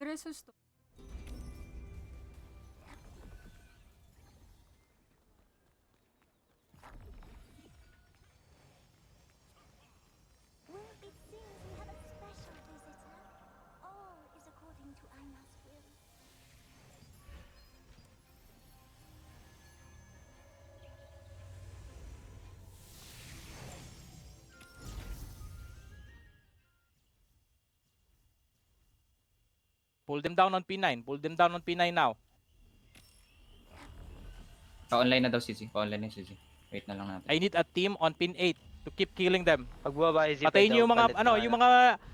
Resus to. Well, it seems we have a special visitor. All is according to Ina's will. Pull them down on P9. Pull them down on P9 now. Pa-online na daw CC. Pa-online na CC. Wait na lang natin. I need a team on pin 8 to keep killing them. Pagbaba is Patayin niyo yung mga palit ano, ng yung mga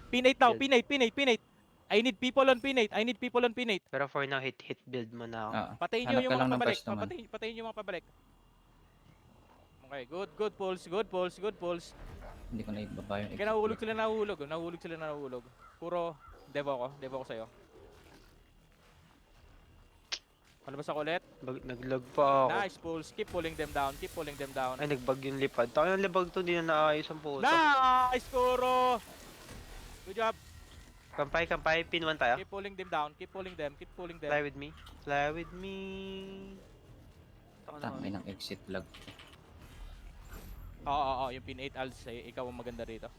pin 8 now, build. pin 8. I need people on pin 8. I need people on pin 8. Pero for now, hit build mo na ako. Patayin niyo Hanap yung ka mga lang ng pabalik. first naman. Patayin niyo yung mga pabalik. Okay, good pulse, good pulse. Hindi ko na ibaba yung Kaya nahuhulog sila, nahuhulog. Puro devo ko sa'yo. Palabas ako ulit. Nag-lag pa ako. Nice pulse, keep pulling them down. Ay, nag-bug yung lipad. Tayo ng libag to, hindi na naayos ang puto. Nice, Kuro! Good job. Kampay, pin 1 tayo. Keep pulling them down, keep pulling them. Fly with me. Tangay ng exit lag. Oo, yung pin 8 Als, ikaw ang maganda rito.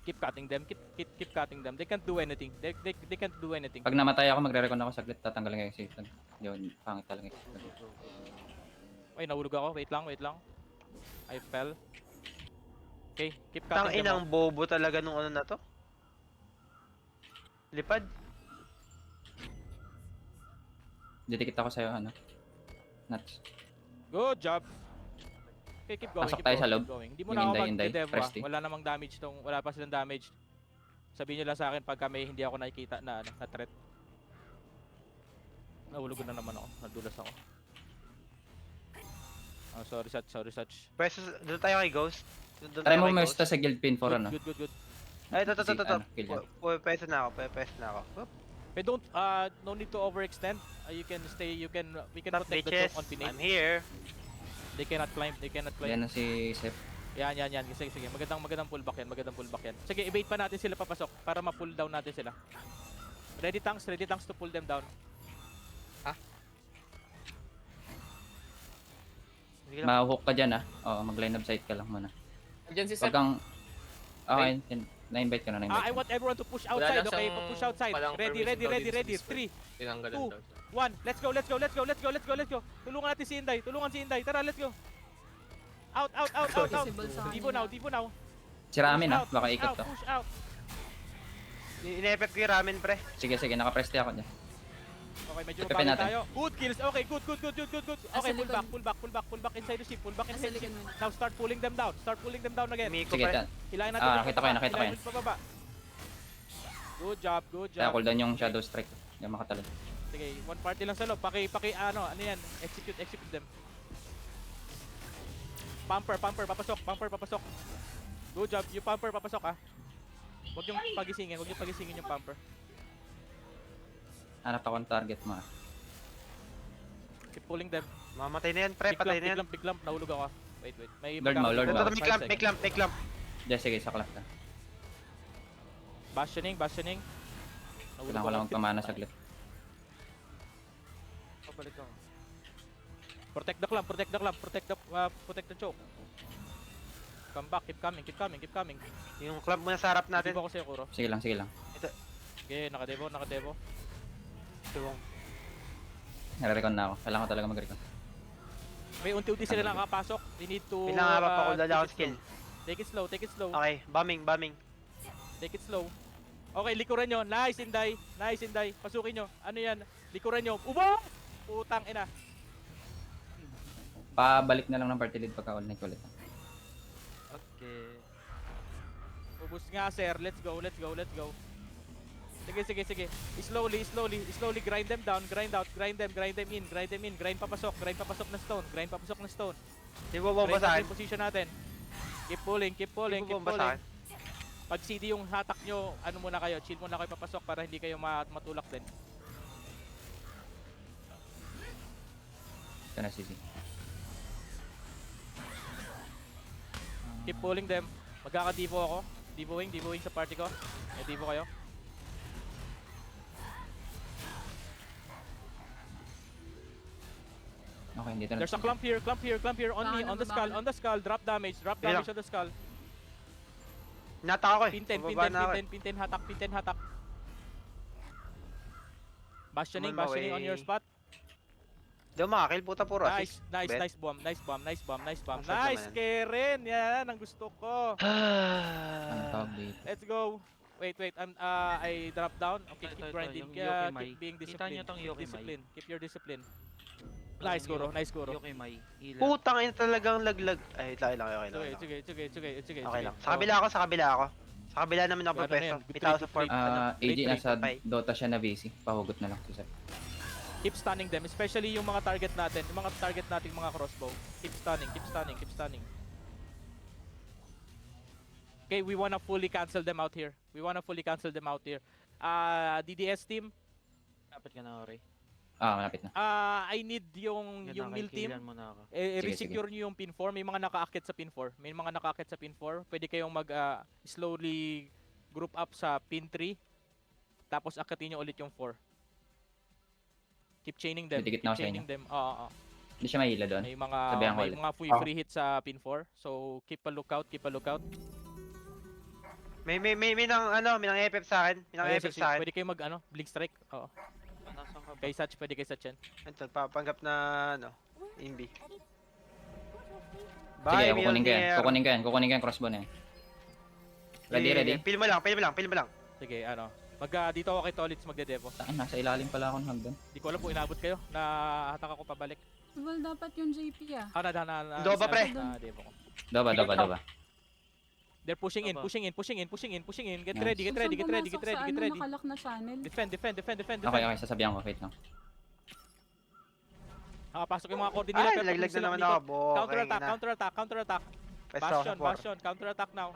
Keep cutting them, keep cutting them. They can't do anything. They can't do anything. Pag namatay ako, magre-recon ako saglit. Tatanggalin yung exit lag. Yun, pangit talaga yung exit lag. Ay, nahulog ako. Wait lang. I fell. Okay, keep Tang cutting them. inang bobo talaga nung ano na to. Lipad. Didikit ako sa'yo, ano. Nuts. Good job. Okay, keep going. Pasok keep tayo going, sa loob. keep going. Hindi mo Yung na ako Inday, mag-dev. Presti. Wala namang damage wala pa silang damage. Sabihin nyo lang sa akin pagka may hindi ako nakikita na threat. Nahulog na naman ako. Nadulas ako. Oh, sorry, Sach. Pwes, doon tayo kay Ghost. Doon Try tayo mo kay mesta sa guild pin 4, ano. Good. Ay, ito. Si- ano, kill yan. Pwes na ako. Oop. But don't no need to overextend. We can Stop protect the bitches. choke on P8. I'm here. They cannot climb. Yan na si Sep. Yan. Sige. Magandang pullback yan. Sige, i-bait pa natin sila papasok para ma-pull down natin sila. Ready tanks to pull them down. Sige lang. Ma-hook ka dyan, ah. Oo, mag-line of sight ka lang muna. Diyan si Huwag Sep. kang... Okay, na-invite ka na, I want everyone to push outside, lang okay? siyang Push outside. palang Ready. permission daw dito sa Discord. 3, Tinanggalan Two. daw siya. 1. Let's go. Tulungan natin si Inday. Tara, let's go. Out. Visible sa Divo kanila. now. Si Ramin, Push ah. out, Baka push ikot out, to. Push out. Ine-effect ko yung ramen, pre. Sige, nakapreste ako dyan. Okay, medyo Tutupin mabagal natin. tayo. Good kills. Okay, good. Okay, Nasa likod. pull back inside the ship. Nasa likod mo. Now start pulling them down again. Umiko, Sige, pre. dyan. Hilahin natin. Ah, yung nakita ko pababa. yan, nakita ko Hilahin yan. yung pababa. Good job. Kaya cooldown yung shadow strike. Hindi makatalon. Sige, one party lang sa loob. Ano yan? Execute them. Pumper, papasok. Good job. Yung pumper, papasok ah. Huwag yung pagisingin yung pumper. Hanap ako ng target mo, ah. Keep pulling them. Mamatay na yan, pre. Patay na yan. Big lump. Nahulog ako. Wait. May Lord mo, Lord mo. Ito, may clamp. Diyan, sige, sa clap ka. Bastioning. Nahulog Kailangan ko lang magpamana saglit. Pabalik ako. Protect the choke. Come back, keep coming. Yung clamp muna sa harap natin. Dibo ko sa'yo, Kuro. Sige lang. Okay, nakadevo. Tuwong. Nare-recon na ako. Kailangan ko talaga mag-recon. May unti-unti sila nakapasok. We need to... May nangapa pa ko dala akong skill. Take it slow. Okay, bombing. Take it slow. Okay, likuran nyo. Nice, Inday. Pasukin nyo. Ano yan? Likuran nyo. Ubo! Putang ina. Pabalik na lang ng party lead pagka online ko ulit. Okay. Ubus nga, sir. Let's go. Sige. Slowly grind them down. Grind them in. Grind papasok ng stone. Di ba bomba sa akin? Yung position natin. Keep pulling. Di ba bomba sa akin? Pag CD yung hatak nyo, ano muna kayo, chill muna kayo papasok para hindi kayo matulak din. Ito na, CC. Keep pulling them. Magkaka-divo ako. Divoing sa party ko. May divo kayo. Okay, dito na. There's a clump here, clump here, clump here. On me, Baka on the naman, skull, baka on the skull. Drop damage Wait on the skull. Hinata ako eh. Pin 10, pin Bababa 10, na ako pin eh. 10, pin 10, hatak, pin 10, hatak. Bastioning, Come on, bastioning on your Maway. spot. Di ako makakill, puta puro Nice, assist. nice, Bet. nice bomb, nice bomb, nice bomb, nice bomb. Masad Nice, naman. Karen! Yan, ang gusto ko. Ang tawag dito. Let's go. Wait, I drop down. Okay, keep grinding. yung Yokimai. Keep being Kita disciplined. niyo tong Keep Yokimai. discipline. Keep your discipline. Nice, Goro. Nice, Goro. Yokimai. Healer. Putang ina talagang laglag. Ay, okay lang, okay lang. Sige. Okay lang. Sa kabila ako, sa kabila ako. Sa kabila naman ako Ano na pwesto. yan? May tao sa fort. AJ, Wait, nasa wait. Dota siya na VC. Pahugot na lang si Seth. Keep stunning them, especially yung mga target natin, yung mga target nating mga crossbow. Keep stunning, keep stunning, keep stunning. Okay, we wanna fully cancel them out here. DDS team, Dapat ka na, Ori. Malapit na. I need yung mill team. Killan mo na ako. Resecure nyo yung pin 4. May mga nakaakit sa pin 4. Pwede kayong mag slowly group up sa pin 3. Tapos akitin nyo ulit yung 4. Keep chaining them. Didikit Keep na ako sa chaining them. Oo. Hindi siya mahila doon. May mga Sabihan ko may ulit. mga free hit sa pin 4. So keep a lookout. May nang FF sa akin. May nang Ayun, FF sige, sa akin. pwede kayo mag blink strike. Oo. Nasaan ka ba? Kay Satch, pwede kay Satch yan. Ito, papanggap na Imbi. Sige, Bye, kukunin ko yan. Mjolnir. Kukunin ko yan crossbow na yan. Ready, Yeah, ready? Pil mo lang. Sige, dito ako kay Tolitz magde-devo. Saan? Nasa ilalim pala ako ng hagdan. Di ko alam kung inabot kayo. Nahatak ako pabalik. Well, dapat yung JP ah. Doba, pre. Devo ko. Doba. They're pushing in. Aba. Get Nice. ready. Kung saan pumasok sa nakalak na channel. Defend. Okay, sasabihan ko. Wait lang. Nakapasok yung mga coordinate nila. Ay, pero laglag na silang naman umikot. ako. Bokeh Counter-attack. Pwesto ako sa fort. Bastion. Counter-attack now.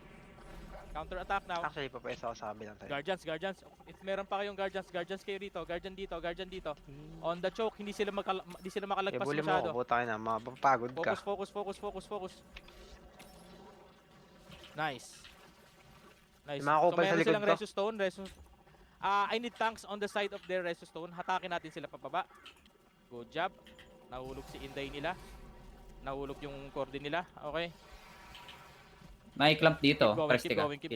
Actually, papwesto ako sa kabilang tayo. Guardians. If meron pa kayong guardians kayo rito. Guardian dito. On the choke, hindi sila makalagpas Ibuli mo masyado. ako, buta na. Mapapagod ka. Focus. Nice. Yung mga kupal sa meron likod silang ko. Reso Stone. I need tanks on the side of their Reso Stone. Hatakin natin sila pababa. Good job. Nahulog si Inday nila. Nahulog yung corde nila. Okay. May clamp dito. Press Keep ka. going. Hindi.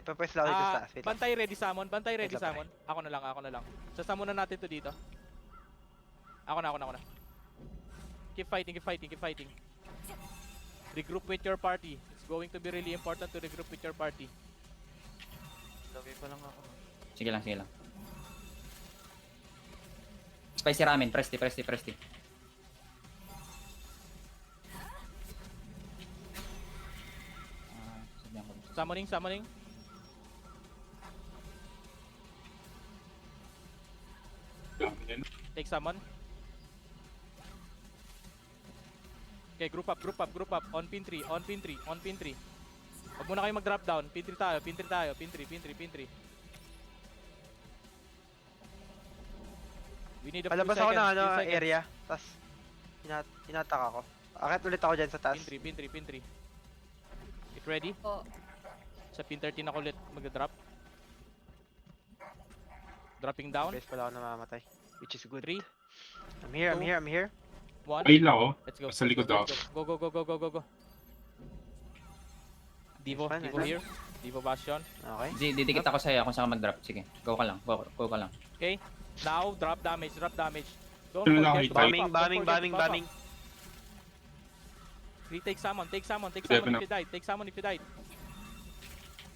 Papwesto lang ako dito sa taas. Wait lang. Bantay ready summon. Wait lang, Summon. Ako na lang. Sasamunan natin to dito. Ako na. Keep fighting. Regroup with your party. It's going to be really important to regroup with your party. Lagay pa lang ako. Sige lang. Spicy ramen. Presti. Sabihan ko. Summoning. Take summon. Okay, group up. On pin 3. Huwag muna kayo mag-drop down. Pin 3 tayo. Pin 3. We need a few Palabas ako seconds. ng few seconds. area. Tapos, hinatak ako. Akit ulit ako dyan sa taas. Pin 3. Get ready. Oh, Sa pin 13 ako ulit mag-drop. Dropping down. Base pala ako namamatay. Which is good. 3, I'm here. 1. Ay lang, oh. Let's go. Sa likod Let's ako. go. Divo Fine, here. Divo Bastion. Okay. Didikit ako sa'yo kung saan ka mag-drop. Sige, go ka lang. Okay. Now, drop damage. Don't Ano forget to nakita? buff up, don't forget to buff up. Bombing. Take summon Seven if you died.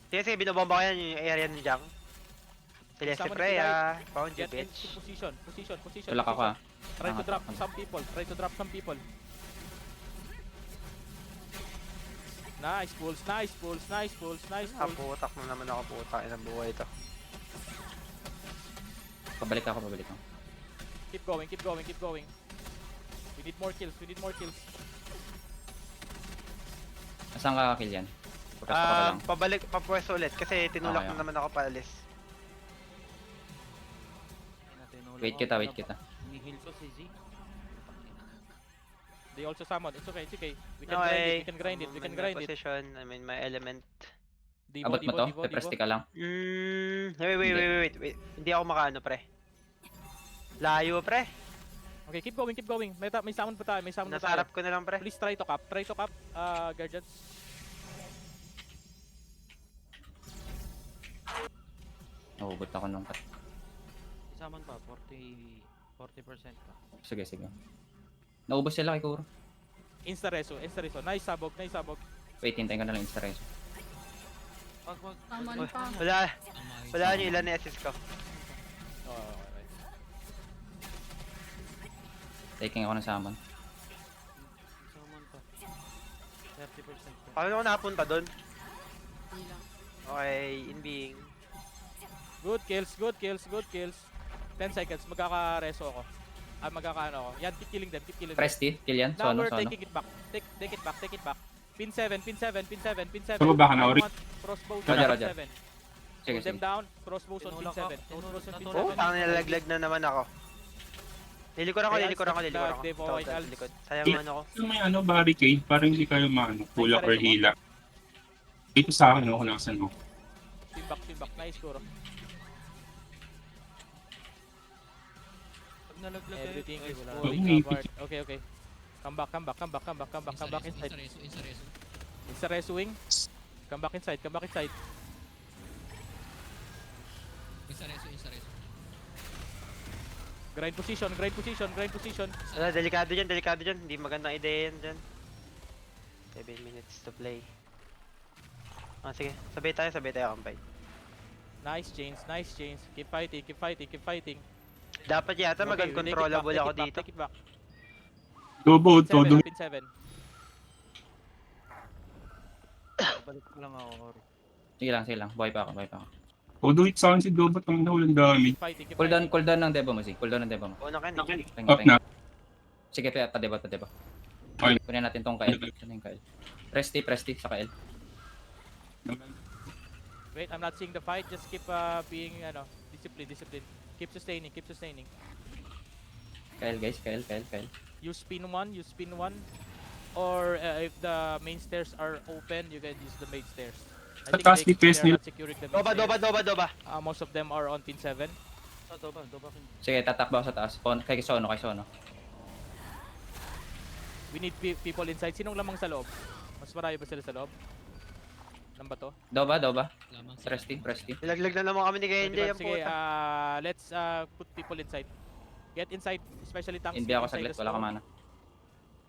Sige, binobomba ko yan yung area ni Jang. Celeste Summon Freya. Found you, Get bitch. into position. Tulak ako ah. Try to drop Angat some people. Nice pulls. Putak na naman ako, putak. Inang buhay ito. Pabalik ako. Keep going. We need more kills. Saan ka kill yan? Pagkasto ka pa lang. Papwesto ulit kasi tinulak Okay, na naman ako paalis. Wait kita. Nihil ko si Z. They also summon. It's okay. We can grind it. I'm in my position, I'm in my element. Abot mo to? Presti ka lang. Wait. Hindi ako makaano, pre. Layo, pre. Okay, keep going, keep going. May summon pa tayo, may summon pa Nasa tayo. harap ko na lang, pre. Please try to cap, Guardians. Nahugot ako nung cut. Isaman pa, 40% pa. Sige, sige. Naubos sila kay Kuro. Insta-reso. Nice sabog, nice sabog. Wait, hintayin ko na lang insta-reso. Wag. Taman Uy, pa. Wala nyo ilan na assist ko. Oh, okay. Taking ako ng summon. Isaman pa. 30% pa. Paano ako napunta doon? Hindi lang. Okay, in being. Good kills. 10 seconds, magkaka-reso ako. Magkaka-ano ako. Yan, keep killing them. Presti, kill yan. Now Sono, we're sono. taking it back. Take it back. Pin 7. Tumaba ka na, I Ori. want crossbows Roger, on Roger. pin 7. Sige, Pull them sige. down, crossbows on pin Tinulak 7. ako. Crossbows on pin Tinulak. Oh, 7. parang nilalaglag na naman ako. Lilikuran ko. Devo, white Alps. Likod. Sayang ano ko. Yung may barricade, parang hindi kayo maano, tulak or hila. Dito sa akin, ako lang saan mo. Pin back. Nice, Kuro. Pag nalaglag kayo, Everything ay, is wala. fully Okay. covered. Okay. Come back inside. It's a res wing. Come back inside. Grind position. Wala, delikado dyan. Hindi magandang ideya yan dyan. 7 minutes to play. Sige. Sabay tayo kampay. Nice chains. Keep fighting. Dapat yata Okay, magand take it controllable back, ako take it dito. back, Take it back. Dobo, todo. Pin 7. Balik ko lang ako, Ori. Sige lang. Buhay pa ako. Todo hit sa akin si Dobo, ang nawalan dami. Keep Cool fighting. down ng Debo mo, si. Cool down ng Debo mo. Oo na kan. Up na. Sige, pa-deba. Okay. Kunin natin tong Kael. Ano yung Kael? Presti, sa Kael. Wait, I'm not seeing the fight. Just keep being disciplined. Keep sustaining. Kael, guys. Kael. Use spin 1. Or if the main stairs are open, you can use the main stairs. I Sa taas DPS they are nila. not securing the main stairs. Doba. Most of them are on pin 7. Doba kin. Sige, tatakbo ako sa taas. Kay Sono. We need people inside. Sinong lamang sa loob? Mas marami ba sila sa loob? Ng bato? Doba. Presti. Nilaglag na naman kami ni Kenji. Ang Sige, puta. let's put people inside. Get inside, especially tanks. Hindi ako inside saglit, the wala ka stone. mana.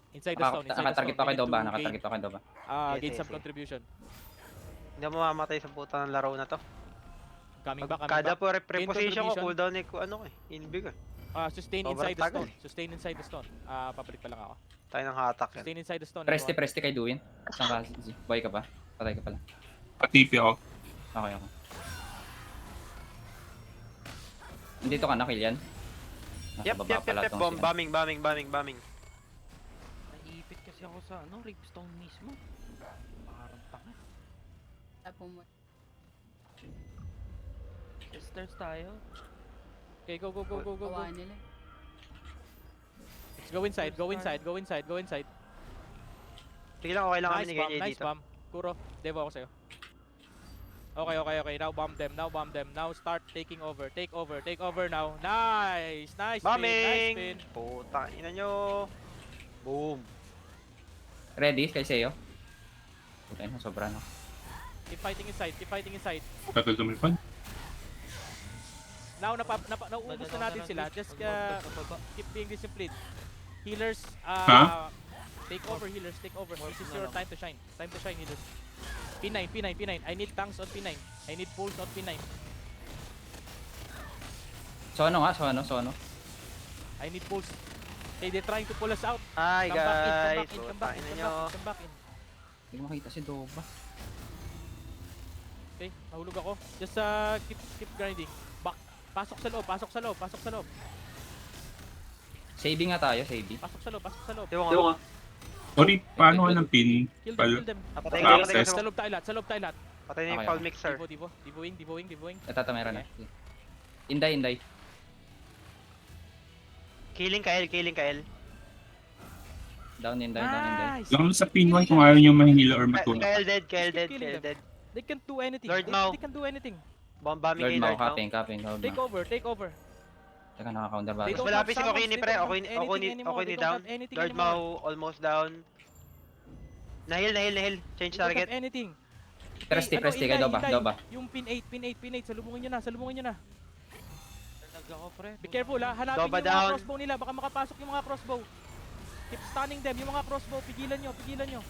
Inside the stone. Nakatarget pa kay Doba. Yes, Gain yes, some yes. contribution. Hindi ako mamamatay sa puta ng laro na to. Coming back. Kada po Gain reposition ko, contribution. cooldown inbig eh. Sustain Sobrang inside the tagal. stone. Sustain inside the stone. Papalik pa lang ako. Tayo ng hatak yan. Sustain inside the stone. Presti kay Duin. Saan ka? Buhay ka pa? Patay ka pala. Patipi ako. Okay. Nandito ka na, Kilian? Nasa Yep. baba pala tong sila. Bombing. Naipit kasi ako sa Ripstone mismo. Parang tanga. Tapo mo. Stairs tayo. Okay, go. Kawa nila. Let's go inside. Sige lang, okay lang kami ni Kenji Nice dito. bomb. Kuro, Devo ako sa'yo. Okay. Now bomb them. Now start taking over. Take over now. Nice Bombing! spin. Puta, ina nyo. Boom. Ready? Kay Seo? Puta na, sobra na. Keep fighting inside. Tagal lumipad. Now, nauubos na natin sila. Just keep being disciplined. Healers, take over. This is your time to shine. Healers. P9. I need tanks on P9. I need pulls on P9. Sono. I need pulls. Okay, they're trying to pull us out. Hi Come back guys. in. Puta, ina nyo. Come back in. Hindi ko makita si Doba. Okay, nahulog ako. Just keep grinding. Back. Pasok sa loob. Saving nga tayo, saving. Pasok sa loob. Diba nga? Ori, paano ka ng pin? Kill Palo. them. Patay Ah, ka, access. Sa loob tayo lahat. Patay na yung Okay, foul okay. mixer. Divo wing. Natatamera na. Inday. Killing Kael. Down Inday. Nice! Lang sa pin 1 kung ayaw nyo mahila or matulak. Kael dead. Keep killing them. They can't do anything. Lord Mao. They can do anything. Bombing Lord kay Mau, Lord Mau. capping. Lord Take Mau. over. Teka, naka-counter ba? They Mas don't malapit si have Kokini summons, pre. they don't Ako have anything anymore, ni they don't down. have anything Lord anymore. Mau almost down. Nahil. They don't Change have target. anything. Presti, presti, kay Doba, Doba. Yung pin 8, salubungin nyo na. Nag ako, pre. Be careful ha, hanapin Doba yung mga down. crossbow nila, baka makapasok yung mga crossbow. Keep stunning them, yung mga crossbow, pigilan nyo.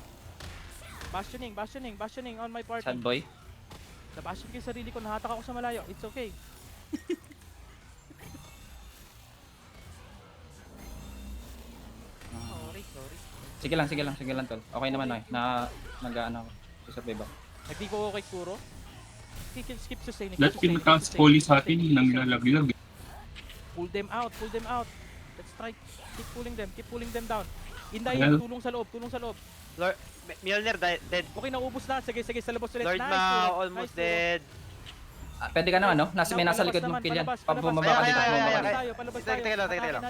Bastioning on my party. Sad boy. Nabastion ko yung sarili ko, nahatak ako sa malayo, it's okay. Sorry. Sige lang, tol. Okay naman, okay. Nag-ano ako. Survive ako. Nagdi ko kay Kuro. Skip sustaining. Dahil pinataas poly sa atin, nang nilalaglag. Pull them out. Let's try, keep pulling them down. Inday, Well. tulong sa loob. Lord Mjolnir dead. Okay, naubos na. Sige, sa labas ulit. Lord Nice, Mau Kuro. almost Nice, Kuro. dead. Pwede ka na, ano? May nasa likod mo, Kilian. Bumaba ka dito. Bumaba ka dito. Palabas Teka, tayo. teka lang.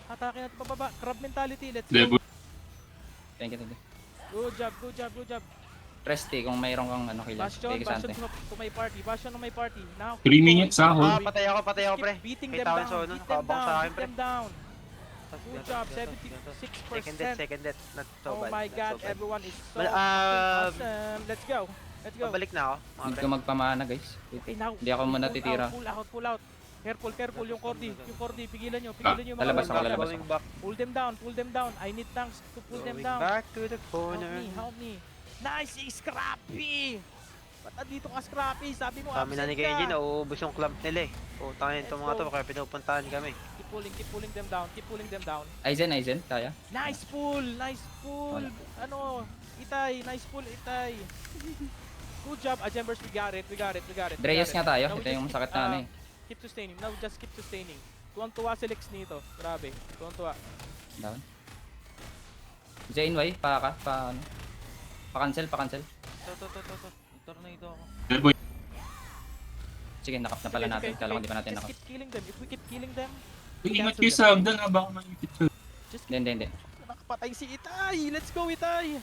Atake natin pababa. Crab mentality, let's go. Debo. Thank you. Good job. Presti, kung mayroon kang ano, Kilian. Bastion Kay Sante. to my party. Now, 3 minutes ha, hold. Patay ako pre. Keep beating May them tao down. sa ano, Beat them nakabang sa down. akin, Beat pre. them down. Good job, 76%. Second death. Not so Oh bad. my not god, so bad. everyone is so Mal- fucking awesome. Let's go. Pabalik na ako. Mga Need pre. ko magpamana, guys. Wait. Okay, now. Hindi ako muna titira. Pull out. Careful, yung Cordy, pigilan nyo yung mga lalabas ako, mga- lalabas Going back. Pull them down. I need tanks to pull them Going down. back to the corner. Help me. Nice, Scrappy! Ba't nandito ka, Scrappy? Sabi mo, Kami na ni absent Kenji, ka. nauubos yung clump nila eh. Putangin itong mga Let's to, kaya pinupuntahan kami. Keep pulling them down. Aizen, kaya? Nice pull. Wala. Ano, nice pull, Itay. Good job, Ajembers, we got it. Dreyes nga tayo. Now we Ito yung just masakit na ano eh. Keep sustaining. Now just keep sustaining. Tuwang-tuwa si Lex nito. Grabe. Tuwang-tuwa. Down. Zayn, why? Pa-cancel. To. Tornado ako. Debo. Sige, nakap na pala Sige, natin. okay, Kala ko okay. di pa natin Just nakap. keep killing them. If we keep killing them, Ingat kayo sa hagdan ha, baka manipit ka. just Hindi. nakapatay si Itay. Let's go, Itay.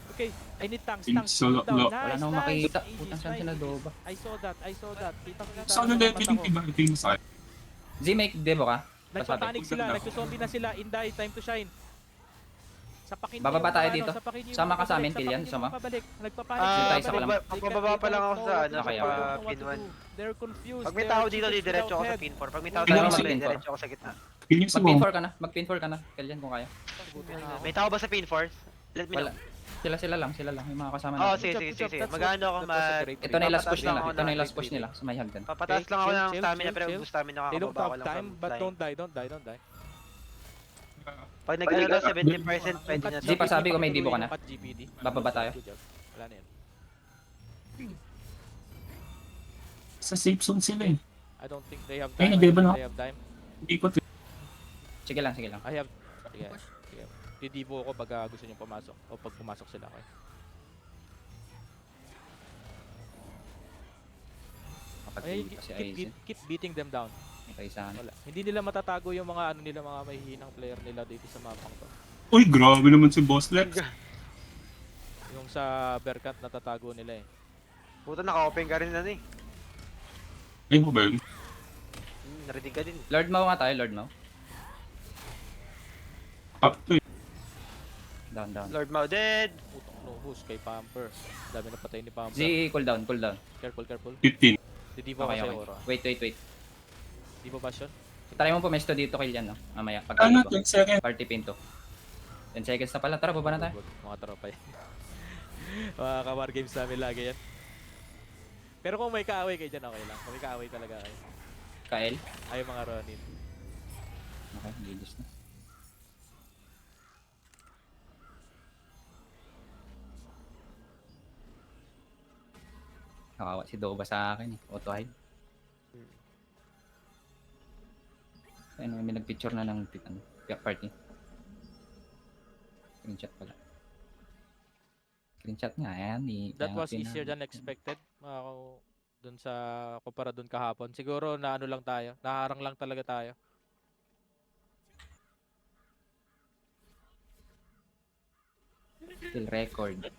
Okay, I need tanks. It's Cool so down. low. Wala Nice, nang nice. makita. Aegis, Putang saan nice. sila Doba. I saw that. Kitang-kita. Sa ano ng dahil mata piling ko. tiba, ito yung sa akin. Z, make debo ka? Nagpapanik sila, Pasabi. nagsuzombie na sila. Inday, time to shine. Sapakin niyo Bababa yung tayo mga dito. sapakin niyo yung Sama mga ka sa amin, pabalik, Kilian, sapakin niyo yung sama. mga pabalik. Nagpapanik Dito sila. tayo sa kalam. Pababa pa lang ako sa ano, Okay, sa okay. pin 1. They're confused. Pag may they're tao dito, chickens diretso ako without sa head. pin 4. Pag may tao Pin dito, four, pin four. diretso ako sa gitna. Piling si Mag-pin Bong. 4 ka na. Mag-pin 4 ka na. Kilian kung kaya. Buti na ako. May tao ba sa pin 4? Let me know. Wala. Sila lang. Yung mga kasama Oo, natin. sige. Magano ako That was a mag... great Ito na yung last Papataas push lang nila. ako Ito na ng yung last grade push nila sa may hagdan. Papataas lang ako ng Chill, stamina, chill, pero chill. gusto namin They don't nakakababa ako have lang time, from but flying. don't die. Pag nag-ano na 70%, pwede na Di pa sabi ko may dibo ka na. Cut GPD. Bababa tayo. Good job. Wala na yan. Sa safe zone sila eh. I don't think they have Ay, time. nag-iba na. They have time. Hindi ko Sige lang. I have... Sige. Didibo ako pag gusto nyo pumasok. O pag pumasok sila kayo. Ay, Kapag si Aizen. keep beating them down. Okay, sana. Wala. Hindi nila matatago yung mga mga mahihinang player nila dito sa mapang to. Uy, grabe naman si Boss Lex. Yung sa Berkant natatago nila eh. Puta, naka-open ka rin na eh. Ay mo ba yun? Narinig ka din. Lord Mau nga tayo, Lord Mau. Up to eh. Down. Lord Mau dead. Putong no-host kay Pamper. Dami na patay ni Pamper. Z, cool down. Careful. 15. Didibo Okay. kasi oro. Wait. Didibo ba siya? Try mo pumesto dito, Kilian, no? Mamaya. Ano, Pagkalibo. 10 seconds. Party pin to. 10 seconds na pala. Tara, baba na tayo. Mga tropa yan. Mga ka-war games namin lagi yan. Pero kung may kaaway kayo dyan, okay lang. Kung may kaaway talaga kayo. Kael. Ay mga Ronin. Okay, ladies na. Nakawa si Doba sa akin eh. Auto hide. Ayun, may nagpicture na ng party. Screenshot pala. Screenshot nga, ayan. That was easier than expected. Dun sa kumpara dun kahapon. Siguro na ano lang tayo. Naharang lang talaga tayo. Still record.